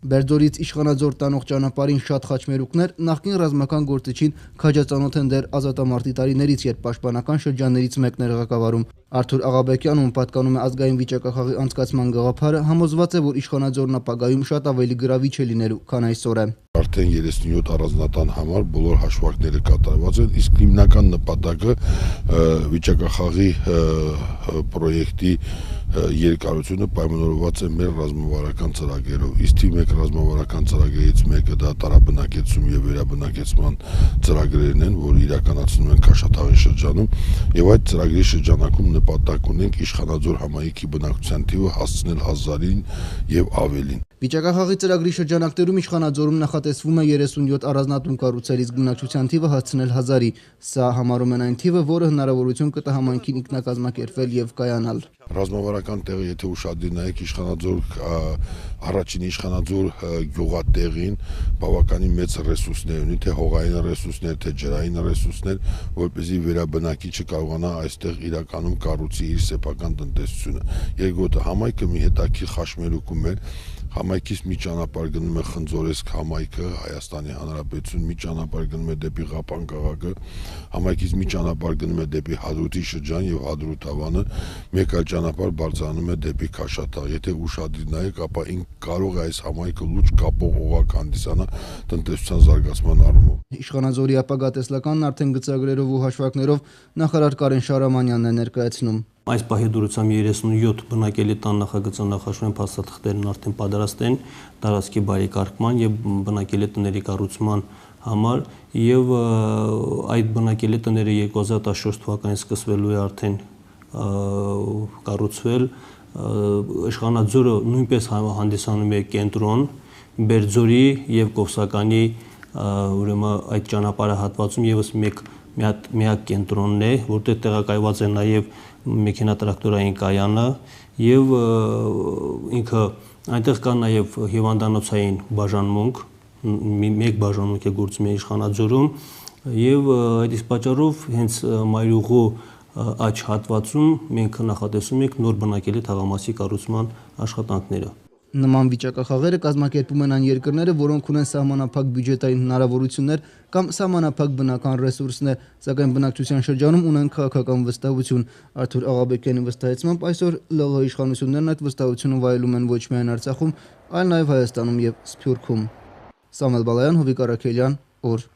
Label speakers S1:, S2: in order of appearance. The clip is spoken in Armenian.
S1: Բերձորից Իշխանաձոր տանող ճանապարհին շատ խաչմերուկներ նախկին ռազմական գործիչին քաջածանոթ են դեռ ազատամարտի տարիներից, երբ պաշտպանական շրջաններից մեկն էր ղեկավարում։ Արթուր Աղաբեկյանն, ում պատկանում է ազգային վիճակախաղի անցկացման գաղափարը, համոզված է, որ Իշխանաձորն ապագայում շատ ավելի գրավիչ է լինելու, քան այսօր է։
S2: Արդեն 37 առանձնատան համար բոլոր հաշվարկները կատարված են, իսկ հիմնական նպատակը վիճակախաղի պրոյեկտի երկարությունը պայմանավորված է մեր ռազմավարական ծրագրերով։ Իսկ մեկ ռազմավարական ծրագրերից մեկը դա տարաբնակեցում եւ վերաբնակեցման ծրագրերն են, որ իրականացնում են Քաշաթաղի շրջանում, եւ այդ ծրագրի շրջանակում նպատակ ունենք Իշխանաձոր համայնքի բնակչության թիվը հասցնել 1000-ին եւ ավելին։
S1: Վիճակախաղի ծրագրի շրջանակներում Իշխանաձորում նախատեսվում է 37 առանձնատուն կառուցել, իսկ բնակչության թիվը հասցնել 1000-ի։ Սա համարում են այն թիվը, որը հնարավորություն կտա համայնքին ինքնակազմակերպվել եւ կայանալ։
S2: Ռազմավարական տեղը, եթե ուշադիր նայեք, Իշխանաձոր առաջին Իշխանաձոր գյուղատեղին բավականին մեծ ռեսուրսներ ունի, թե հողային ռեսուրսներ, թե ջրային ռեսուրսներ, որպեսզի վերաբնակիչը կարողանա այստեղ իրականում կառուցի իր սեփական տնտեսությունը։ Երկրորդը, համայնքը մի հետաքրքիր խաչմերուկում է, համայնքից մի ճանապարհ գնում է Խնձորեսկ համայնքը, Հայաստանի Հանրապետություն, մի ճանապարհ գնում է դեպի Ղապան քաղաքը, համայնքից մի ճանապարհ գնում է դեպի Հադրութի շրջան եւ Հադրութ հավանը, մեկ այլ ճանապարհ բարձրանում է դեպի Քաշաթաղ։ Եթե ուշադիր նայեք, ապա կարող է այս համայնքը լուրջ կապող օղակ հանդիսանա տնտեսության զարգացման առումով։
S1: Իշխանաձորի ապագա տեսլականն արդեն գծագրերով ու հաշվարկներով նախարար Կարեն Շարամանյանն է ներկայացնում։
S3: Այս պահի դրությամբ 37 բնակելի տան նախագծանախաշվեն փաստաթղթերն արդեն պատրաստ են տարածքի բարեկարգման եւ բնակելի տների կառուցման համար, եւ այդ բնակելի տները 2014 թվականից սկսվելու է արդեն կառուցվել։ Իշխանաձորը նույնպես հանդիսանում է կենտրոն Բերձորի եւ Կովսականի ուրեմն այդ ճանապարհահատվածում եւս միակ կենտրոնն է, որտեղ տեղակայված է նաեւ մեքենատրակտորային կայանը եւ ինքը այնտեղ կա նաեւ հիվանդանոցային բաժանմունք, մեկ բաժանմունք է գործում է Իշխանաձորում եւ այդ իսկ պատճառով հենց Մայրուղու աճ հատվածում մենք նախատեսում ենք նոր բնակելի թաղամասի կառուցման աշխատանքները։
S1: Նման վիճակախաղերը կազմակերպում են այն երկրները, որոնք ունեն սահմանափակ բյուջետային հնարավորություններ կամ սահմանափակ բնական ռեսուրսներ, սակայն բնակչության շրջանում ունեն քաղաքական վստահություն։ Արթուր Աղաբեկյանի վստահեցմամբ այսօր ԼՂՀ իշխանություններն այդ վստահությունը վայելում են ոչ միայն Արցախում, այլ նաև Հայաստանում եւ Սփյուռքում։ Սամվել Բալայան, Հովիկ Արաքելյան, օր։